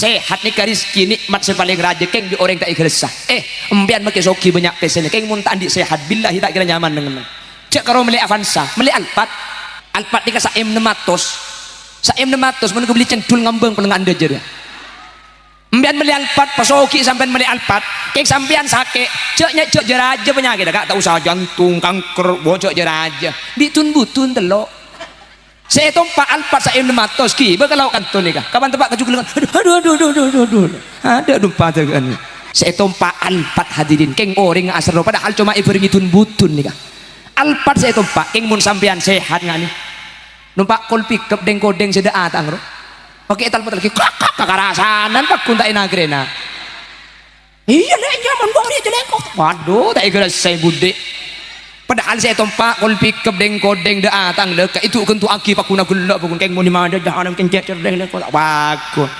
sehat nih rizki nikmat paling raja keng di orang tak ikhlas embian make soki banyak tesene keng mun tak andi sehat billahi tak kira nyaman dengan cek karo meli Avanza meli Alphard nika sa M600 mun beli cendul ngambang peneng anda aja embian meli Alphard pasoki sampean meli Alphard keng sampean sake cek jeraja penyakit gak tak usah jantung kanker bocok jeraja bitun-butun telok saya tompak Alphard saya 600 ki bagalau kanton ni kah kapan tempat kejukulan aduh ada dumpa tegan saya tompak Alphard hadirin keng orang asro padahal cuma ibering itun-butun ni kah Alphard saya tompak keng mun sampean sehat ngani numpak kol pickup deng kodeng seda atang ro pakai talpot lagi kakarasanan pak kunta inagrena iya le nyaman bori jelekok waduh tak ikhlas saya bude padahal saya tompak kol pickup deng kodeng da atang le itu kentu aki pakuna gula pun keng mun mana dah anam kencet deng le kok tak bagus